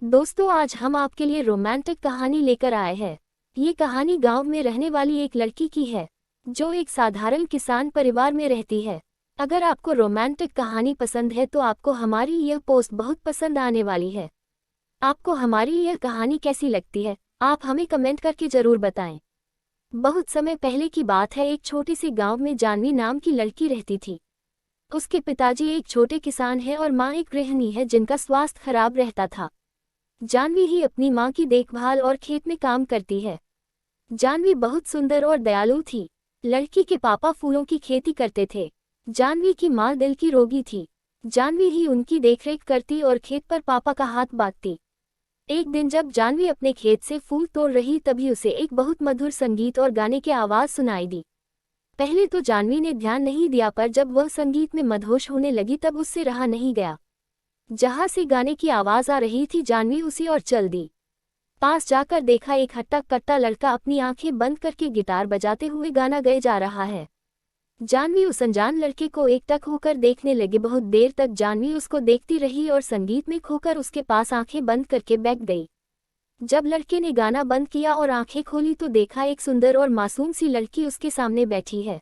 दोस्तों, आज हम आपके लिए रोमांटिक कहानी लेकर आए हैं। ये कहानी गांव में रहने वाली एक लड़की की है जो एक साधारण किसान परिवार में रहती है। अगर आपको रोमांटिक कहानी पसंद है तो आपको हमारी यह पोस्ट बहुत पसंद आने वाली है। आपको हमारी यह कहानी कैसी लगती है, आप हमें कमेंट करके जरूर बताएं। बहुत समय पहले की बात है, एक छोटे से गांव में जानवी नाम की लड़की रहती थी। उसके पिताजी एक छोटे किसान हैं और माँ एक गृहिणी है जिनका स्वास्थ्य खराब रहता था। जानवी ही अपनी माँ की देखभाल और खेत में काम करती है। जानवी बहुत सुंदर और दयालु थी। लड़की के पापा फूलों की खेती करते थे। जानवी की माँ दिल की रोगी थी। जानवी ही उनकी देखरेख करती और खेत पर पापा का हाथ बांधती। एक दिन जब जानवी अपने खेत से फूल तोड़ रही तभी उसे एक बहुत मधुर संगीत और गाने की आवाज़ सुनाई दी। पहले तो जानवी ने ध्यान नहीं दिया, पर जब वह संगीत में मदहोश होने लगी तब उससे रहा नहीं गया। जहां से गाने की आवाज आ रही थी जानवी उसी ओर चल दी। पास जाकर देखा, एक हट्टा कट्टा लड़का अपनी आंखें बंद करके गिटार बजाते हुए गाना गाए जा रहा है। जानवी उस अनजान लड़के को एकटक होकर देखने लगी। बहुत देर तक जानवी उसको देखती रही और संगीत में खोकर उसके पास आंखें बंद करके बैठ गई। जब लड़के ने गाना बंद किया और आंखें खोली तो देखा, एक सुंदर और मासूम सी लड़की उसके सामने बैठी है।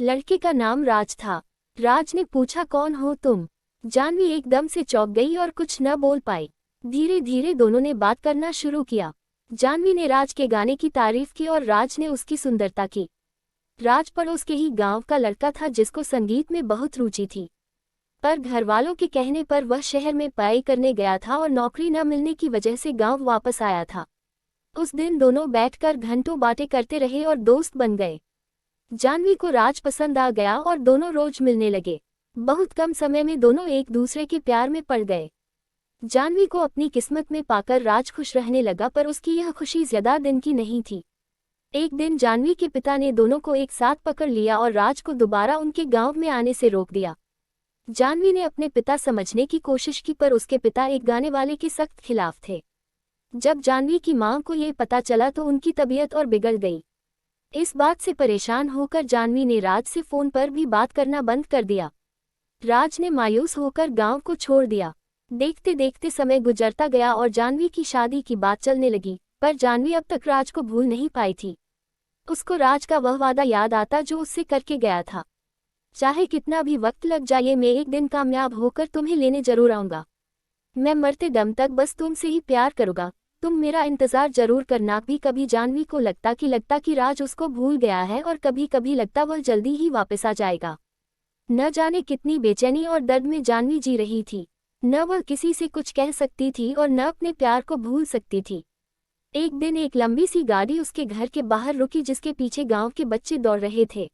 लड़के का नाम राज था। राज ने पूछा, कौन हो तुम? जानवी एकदम से चौंक गई और कुछ न बोल पाई। धीरे धीरे दोनों ने बात करना शुरू किया। जानवी ने राज के गाने की तारीफ की और राज ने उसकी सुंदरता की। राज पड़ोस के ही गांव का लड़का था जिसको संगीत में बहुत रुचि थी, पर घरवालों के कहने पर वह शहर में पढ़ाई करने गया था और नौकरी न मिलने की वजह से गांव वापस आया था। उस दिन दोनों बैठकर घंटों बातें करते रहे और दोस्त बन गए। जानवी को राज पसंद आ गया और दोनों रोज मिलने लगे। बहुत कम समय में दोनों एक दूसरे के प्यार में पड़ गए। जानवी को अपनी किस्मत में पाकर राज खुश रहने लगा, पर उसकी यह खुशी ज्यादा दिन की नहीं थी। एक दिन जानवी के पिता ने दोनों को एक साथ पकड़ लिया और राज को दोबारा उनके गांव में आने से रोक दिया। जानवी ने अपने पिता समझने की कोशिश की, पर उसके पिता एक गाने वाले के सख्त खिलाफ थे। जब जानवी की मां को यह पता चला तो उनकी तबीयत और बिगड़ गई। इस बात से परेशान होकर जानवी ने राज से फोन पर भी बात करना बंद कर दिया। राज ने मायूस होकर गांव को छोड़ दिया। देखते देखते समय गुजरता गया और जानवी की शादी की बात चलने लगी, पर जानवी अब तक राज को भूल नहीं पाई थी। उसको राज का वह वादा याद आता जो उससे करके गया था। चाहे कितना भी वक्त लग जाए, मैं एक दिन कामयाब होकर तुम्हें लेने जरूर आऊंगा। मैं मरते दम तक बस तुमसे ही प्यार करूंगा, तुम मेरा इंतजार जरूर करना। भी कभी जानवी को लगता कि राज उसको भूल गया है और कभी कभी लगता वह जल्दी ही वापस आ जाएगा। न जाने कितनी बेचैनी और दर्द में जानवी जी रही थी। न वह किसी से कुछ कह सकती थी और न अपने प्यार को भूल सकती थी। एक दिन एक लंबी सी गाड़ी उसके घर के बाहर रुकी जिसके पीछे गांव के बच्चे दौड़ रहे थे।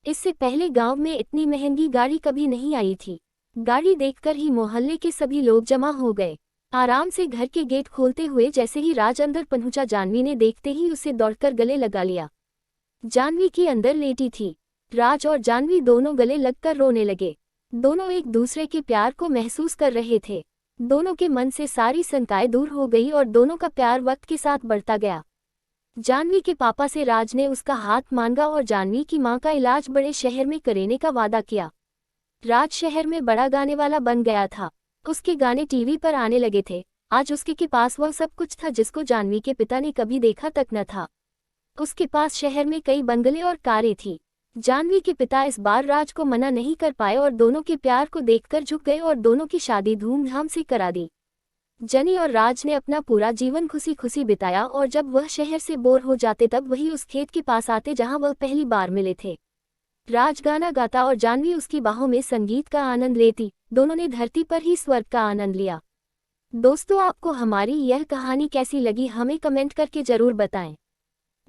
इससे पहले गांव में इतनी महंगी गाड़ी कभी नहीं आई थी। गाड़ी देखकर ही मोहल्ले के सभी लोग जमा हो गए। आराम से घर के गेट खोलते हुए जैसे ही राज अंदर पहुंचा, जानवी ने देखते ही उसे दौड़कर गले लगा लिया। जानवी की अंदर लेटी थी। राज और जानवी दोनों गले लगकर रोने लगे। दोनों एक दूसरे के प्यार को महसूस कर रहे थे। दोनों के मन से सारी शंकाएं दूर हो गई और दोनों का प्यार वक्त के साथ बढ़ता गया। जानवी के पापा से राज ने उसका हाथ मांगा और जानवी की मां का इलाज बड़े शहर में कराने का वादा किया। राज शहर में बड़ा गाने वाला बन गया था। उसके गाने टीवी पर आने लगे थे। आज उसके के पास वह सब कुछ था जिसको जानवी के पिता ने कभी देखा तक न था। उसके पास शहर में कई बंगले और कारें थी। जानवी के पिता इस बार राज को मना नहीं कर पाए और दोनों के प्यार को देखकर झुक गए और दोनों की शादी धूमधाम से करा दी। जनी और राज ने अपना पूरा जीवन खुशी खुशी बिताया और जब वह शहर से बोर हो जाते तब वही उस खेत के पास आते जहां वह पहली बार मिले थे। राज गाना गाता और जानवी उसकी बाहों में संगीत का आनंद लेती। दोनों ने धरती पर ही स्वर्ग का आनंद लिया। दोस्तों, आपको हमारी यह कहानी कैसी लगी हमें कमेंट करके जरूर बताएं।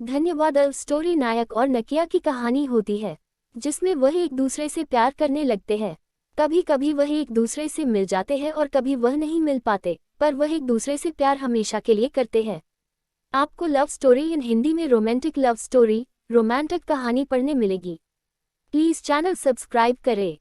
धन्यवाद। स्टोरी नायक और नकिया की कहानी होती है जिसमें वह एक दूसरे से प्यार करने लगते हैं। कभी कभी वह एक दूसरे से मिल जाते हैं और कभी वह नहीं मिल पाते, पर वह एक दूसरे से प्यार हमेशा के लिए करते हैं। आपको लव स्टोरी इन हिंदी में रोमांटिक लव स्टोरी, रोमांटिक कहानी पढ़ने मिलेगी। प्लीज चैनल सब्सक्राइब करें।